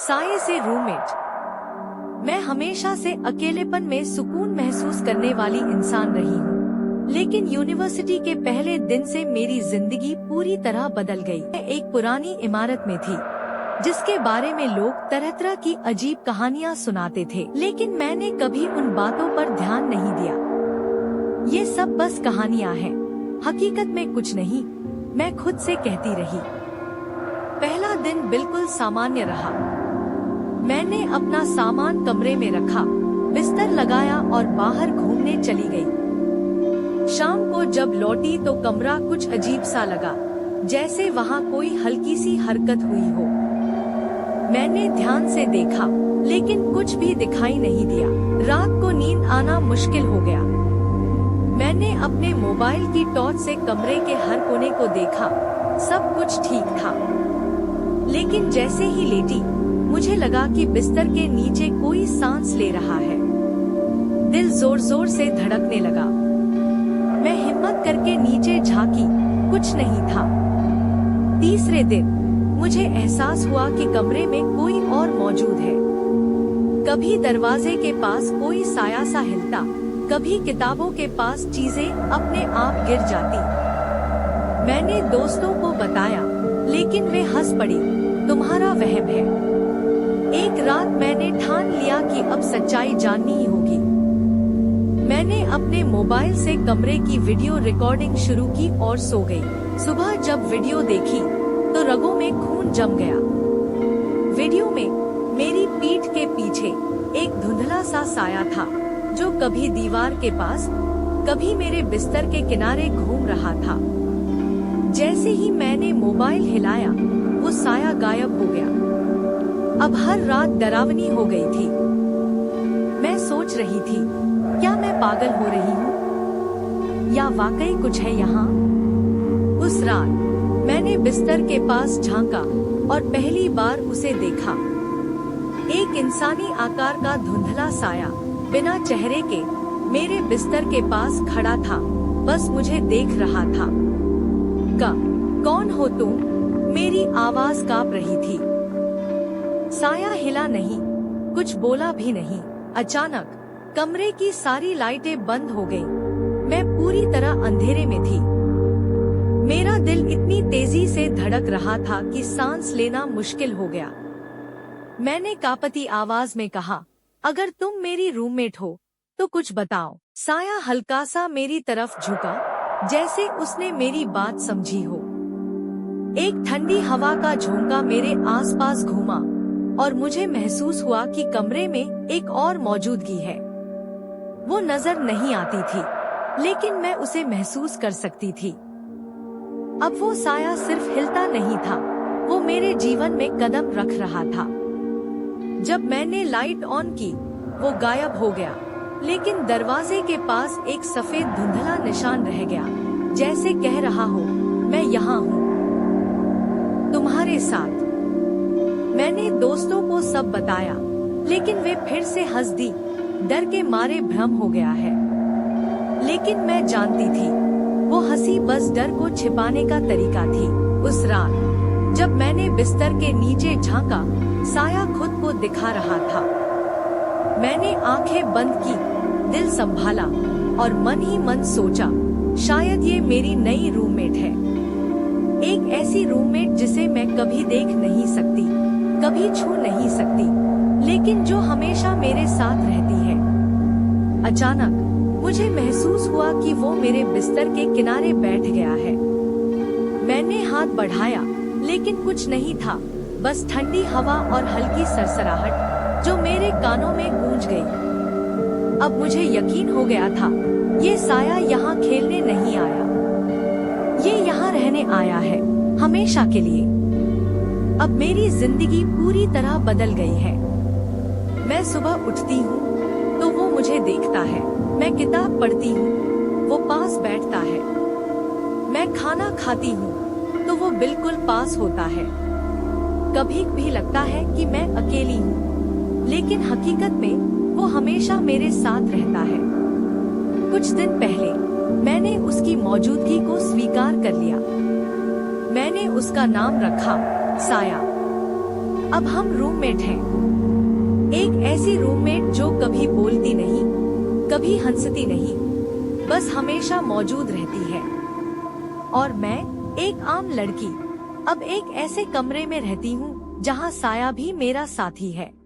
साये से रूममेट। मैं हमेशा से अकेलेपन में सुकून महसूस करने वाली इंसान रही हूँ, लेकिन यूनिवर्सिटी के पहले दिन से मेरी जिंदगी पूरी तरह बदल गई। मैं एक पुरानी इमारत में थी, जिसके बारे में लोग तरह तरह की अजीब कहानियाँ सुनाते थे, लेकिन मैंने कभी उन बातों पर ध्यान नहीं दिया। ये सब बस कहानियाँ हैं, हकीकत में कुछ नहीं, मैं खुद से कहती रही। पहला दिन बिल्कुल सामान्य रहा। मैंने अपना सामान कमरे में रखा, बिस्तर लगाया और बाहर घूमने चली गई। शाम को जब लौटी तो कमरा कुछ अजीब सा लगा, जैसे वहाँ कोई हल्की सी हरकत हुई हो। मैंने ध्यान से देखा, लेकिन कुछ भी दिखाई नहीं दिया। रात को नींद आना मुश्किल हो गया। मैंने अपने मोबाइल की टॉर्च से कमरे के हर कोने को देखा, सब कुछ ठीक था। लेकिन जैसे ही लेटी, मुझे लगा कि बिस्तर के नीचे कोई सांस ले रहा है। दिल जोर जोर से धड़कने लगा। मैं हिम्मत करके नीचे झांकी, कुछ नहीं था। तीसरे दिन मुझे एहसास हुआ कि कमरे में कोई और मौजूद है। कभी दरवाजे के पास कोई साया सा हिलता, कभी किताबों के पास चीजें अपने आप गिर जाती। मैंने दोस्तों को बताया, लेकिन वे हंस पड़ी, तुम्हारा वहम है। एक रात मैंने ठान लिया कि अब सच्चाई जाननी ही होगी। मैंने अपने मोबाइल से कमरे की वीडियो रिकॉर्डिंग शुरू की और सो गई। सुबह जब वीडियो देखी तो रगों में खून जम गया। वीडियो में मेरी पीठ के पीछे एक धुंधला सा साया था, जो कभी दीवार के पास, कभी मेरे बिस्तर के किनारे घूम रहा था। जैसे ही मैंने मोबाइल हिलाया, वो साया गायब हो गया। अब हर रात डरावनी हो गई थी। मैं सोच रही थी, क्या मैं पागल हो रही हूँ या वाकई कुछ है यहाँ? उस रात मैंने बिस्तर के पास झांका और पहली बार उसे देखा। एक इंसानी आकार का धुंधला साया, बिना चेहरे के, मेरे बिस्तर के पास खड़ा था, बस मुझे देख रहा था। कौन हो तुम? मेरी आवाज कांप रही थी। साया हिला नहीं, कुछ बोला भी नहीं। अचानक कमरे की सारी लाइटें बंद हो गईं। मैं पूरी तरह अंधेरे में थी। मेरा दिल इतनी तेजी से धड़क रहा था कि सांस लेना मुश्किल हो गया। मैंने कांपती आवाज में कहा, अगर तुम मेरी रूममेट हो तो कुछ बताओ। साया हल्का सा मेरी तरफ झुका, जैसे उसने मेरी बात समझी हो। एक ठंडी हवा का झोंका मेरे आसपास घूमा और मुझे महसूस हुआ कि कमरे में एक और मौजूदगी है। वो नजर नहीं आती थी, लेकिन मैं उसे महसूस कर सकती थी। अब वो साया सिर्फ हिलता नहीं था, वो मेरे जीवन में कदम रख रहा था। जब मैंने लाइट ऑन की, वो गायब हो गया, लेकिन दरवाजे के पास एक सफेद धुंधला निशान रह गया, जैसे कह रहा हो, मैं यहाँ हूँ, तुम्हारे साथ। मैंने दोस्तों को सब बताया, लेकिन वे फिर से हंस दी, डर के मारे भ्रम हो गया है। लेकिन मैं जानती थी, वो हंसी बस डर को छिपाने का तरीका थी। उस रात जब मैंने बिस्तर के नीचे झांका, साया खुद को दिखा रहा था। मैंने आंखें बंद की, दिल संभाला और मन ही मन सोचा, शायद ये मेरी नई रूममेट है। एक ऐसी रूममेट जिसे मैं कभी देख नहीं सकती, कभी छू नहीं सकती, लेकिन जो हमेशा मेरे साथ रहती है। अचानक मुझे महसूस हुआ कि वो मेरे बिस्तर के किनारे बैठ गया है। मैंने हाथ बढ़ाया, लेकिन कुछ नहीं था, बस ठंडी हवा और हल्की सरसराहट जो मेरे कानों में गूंज गई। अब मुझे यकीन हो गया था, ये साया यहाँ खेलने नहीं आया, ये यहाँ रहने आया है, हमेशा के लिए। अब मेरी जिंदगी पूरी तरह बदल गई है। मैं सुबह उठती हूँ तो वो मुझे देखता है, मैं किताब पढ़ती हूँ, वो पास बैठता है, मैं खाना खाती हूँ तो वो बिल्कुल पास होता है। कभी भी लगता है कि मैं अकेली हूँ, लेकिन हकीकत में वो हमेशा मेरे साथ रहता है। कुछ दिन पहले मैंने उसकी मौजूदगी को स्वीकार कर लिया। मैंने उसका नाम रखा, साया। अब हम रूममेट हैं। एक ऐसी रूममेट जो कभी बोलती नहीं, कभी हंसती नहीं, बस हमेशा मौजूद रहती है। और मैं, एक आम लड़की, अब एक ऐसे कमरे में रहती हूँ जहाँ साया भी मेरा साथी है।